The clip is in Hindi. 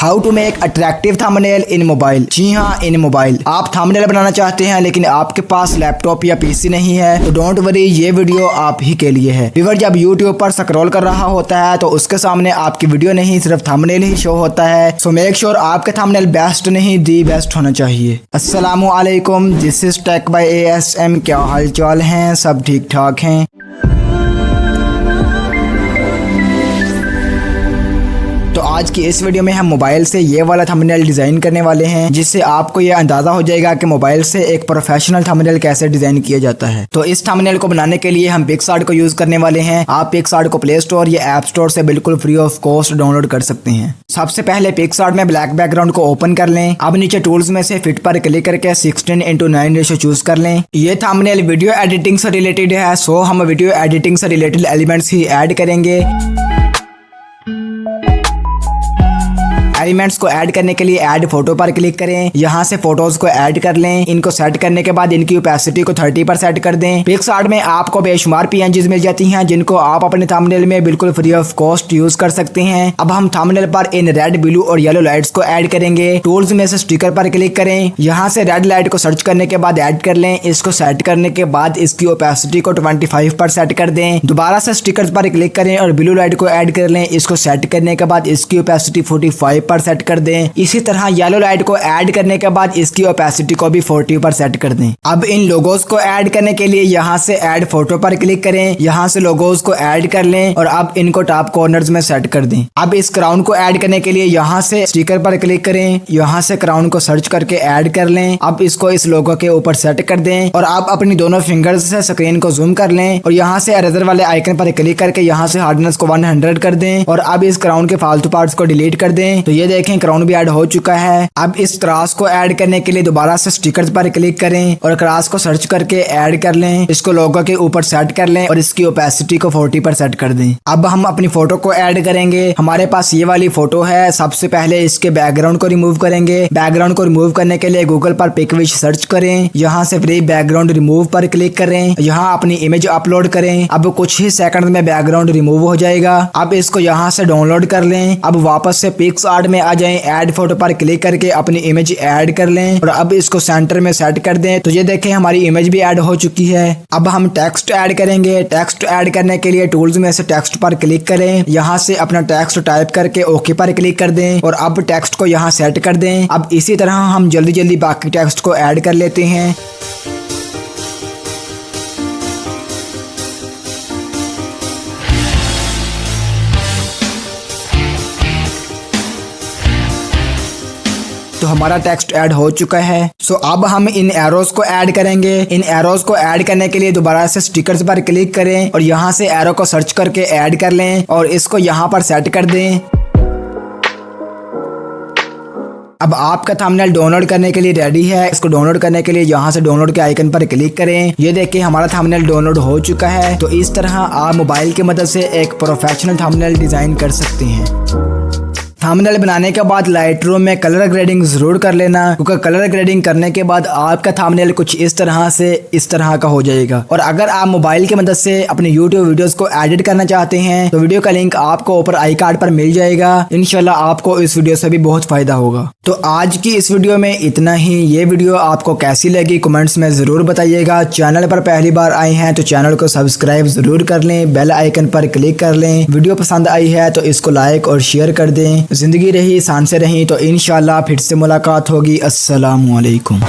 How to make attractive thumbnail in mobile. जी हाँ, इन मोबाइल आप थंबनेल बनाना चाहते हैं लेकिन आपके पास लैपटॉप या पीसी नहीं है तो डोंट वरी, ये वीडियो आप ही के लिए है। व्यूअर जब यूट्यूब पर स्क्रॉल कर रहा होता है तो उसके सामने आपकी वीडियो नहीं सिर्फ थंबनेल ही शो होता है। सो मेक श्योर आपके थंबनेल बेस्ट नहीं दी बेस्ट होना चाहिए। अस्सलामु अलैकुम, this is tech by ASM। क्या हाल चाल हैं? सब ठीक ठाक हैं? तो आज की इस वीडियो में हम मोबाइल से ये वाला थंबनेल डिजाइन करने वाले हैं जिससे आपको ये अंदाजा हो जाएगा कि मोबाइल से एक प्रोफेशनल थंबनेल कैसे डिजाइन किया जाता है। तो इस थंबनेल को बनाने के लिए हम पिक्सआर्ट को यूज करने वाले हैं। आप पिक्सआर्ट को प्ले स्टोर या ऐप स्टोर से बिल्कुल फ्री ऑफ कॉस्ट डाउनलोड कर सकते हैं। सबसे पहले पिक्सआर्ट में ब्लैक बैकग्राउंड को ओपन कर लें। अब नीचे टूल्स में से फिट पर क्लिक करके 16:9 रेशो चूज कर लें। ये थंबनेल वीडियो एडिटिंग से रिलेटेड है, सो हम वीडियो एडिटिंग से रिलेटेड एलिमेंट्स ही ऐड करेंगे। एलिमेंट्स को ऐड करने के लिए ऐड फोटो पर क्लिक करें। यहाँ से फोटोज को ऐड कर लें। इनको सेट करने के बाद इनकी ओपेसिटी को 30 पर सेट कर दें। पिक्सआर्ट में आपको बेशुमार PNGs मिल जाती हैं जिनको आप अपने थंबनेल में बिल्कुल फ्री ऑफ कॉस्ट यूज कर सकते हैं। अब हम थंबनेल पर इन रेड, ब्लू और येलो लाइट्स को ऐड करेंगे। टूल्स में से स्टिकर पर क्लिक करें। यहाँ से रेड लाइट को सर्च करने के बाद ऐड कर लें। इसको सेट करने के बाद इसकी ओपेसिटी को 25 पर सेट कर दें। दोबारा से स्टिकर पर क्लिक करें और ब्लू लाइट को ऐड कर लें। इसको सेट करने के बाद इसकी ओपेसिटी 45 पर सेट कर दें। इसी तरह येलो लाइट को ऐड करने के बाद इसकी ओपेसिटी को भी 40 पर सेट कर दें। अब इन लोगोस को ऐड करने के लिए यहाँ से ऐड फोटो पर क्लिक करें। यहाँ से लोगोस को ऐड कर लें और अब इनको टॉप कॉर्नर्स में सेट कर दें। अब इस क्राउन को ऐड करने के लिए यहाँ से स्टिकर पर क्लिक करें। यहाँ से क्राउन को सर्च करके ऐड कर लें। अब इसको इस लोगो के ऊपर सेट कर दें और अब अपनी दोनों फिंगर्स से स्क्रीन को जूम कर लें और यहाँ से इरेजर वाले आइकन पर क्लिक करके यहाँ से हार्डनेस को 100 कर दें और अब इस क्राउन के फालतू पार्ट्स को डिलीट कर दें। तो ये देखें, क्राउन भी ऐड हो चुका है। अब इस क्रॉस को ऐड करने के लिए दोबारा से स्टिकर्स पर क्लिक करें और क्रॉस को सर्च करके ऐड कर लें। इसको लोगो के ऊपर सेट कर लें और इसकी ओपेसिटी को 40 पर सेट कर दें। अब हम अपनी फोटो को ऐड करेंगे। हमारे पास ये वाली फोटो है। सबसे पहले इसके बैकग्राउंड को रिमूव करेंगे। बैकग्राउंड को रिमूव करने के लिए गूगल पर पिकविश सर्च करें। यहाँ से फ्री बैकग्राउंड रिमूव पर क्लिक करें। यहाँ अपनी इमेज अपलोड करें। अब कुछ ही सेकंड में बैकग्राउंड रिमूव हो जाएगा। अब इसको यहाँ से डाउनलोड कर लें। अब वापस से पिक्सआर्ट में आ जाएं। ऐड फोटो पर क्लिक करके अपनी इमेज ऐड कर लें और अब इसको सेंटर में सेट कर दें। तो ये देखें, हमारी इमेज भी ऐड हो चुकी है। अब हम टेक्स्ट ऐड करेंगे। टेक्स्ट ऐड करने के लिए टूल्स में से टेक्स्ट पर क्लिक करें। यहाँ से अपना टेक्स्ट टाइप करके ओके पर क्लिक कर दें और अब टेक्स्ट को यहाँ सेट कर दें। अब इसी तरह हम जल्दी जल्दी बाकी टेक्स्ट को ऐड कर लेते हैं। तो हमारा टेक्स्ट ऐड हो चुका है। सो अब हम इन एरोस को ऐड करेंगे। इन एरोस को ऐड करने के लिए दोबारा से स्टिकर्स पर क्लिक करें और यहाँ से एरो को सर्च करके ऐड कर लें और इसको यहाँ पर सेट कर दें। अब आपका थंबनेल डाउनलोड करने के लिए रेडी है। इसको डाउनलोड करने के लिए यहाँ से डाउनलोड के आइकन पर क्लिक करें। ये देखिए, हमारा थंबनेल डाउनलोड हो चुका है। तो इस तरह आप मोबाइल की मदद से एक प्रोफेशनल थंबनेल डिजाइन कर सकते हैं। थंबनेल बनाने के बाद लाइटरूम में कलर ग्रेडिंग जरूर कर लेना, क्योंकि कलर ग्रेडिंग करने के बाद आपका थंबनेल कुछ इस तरह का हो जाएगा। और अगर आप मोबाइल की मदद से अपने YouTube वीडियोस को एडिट करना चाहते हैं तो वीडियो का लिंक आपको ऊपर आई कार्ड पर मिल जाएगा। इंशाल्लाह आपको इस वीडियो से भी बहुत फायदा होगा। तो आज की इस वीडियो में इतना ही। ये वीडियो आपको कैसी लगी कमेंट्स में जरूर बताइएगा। चैनल पर पहली बार आए हैं तो चैनल को सब्सक्राइब जरूर कर लें, बेल आइकन पर क्लिक कर लें। वीडियो पसंद आई है तो इसको लाइक और शेयर कर दें। जिंदगी रही, शान से रही, तो इंशाल्लाह फिर से मुलाकात होगी। अस्सलामु अलैकुम।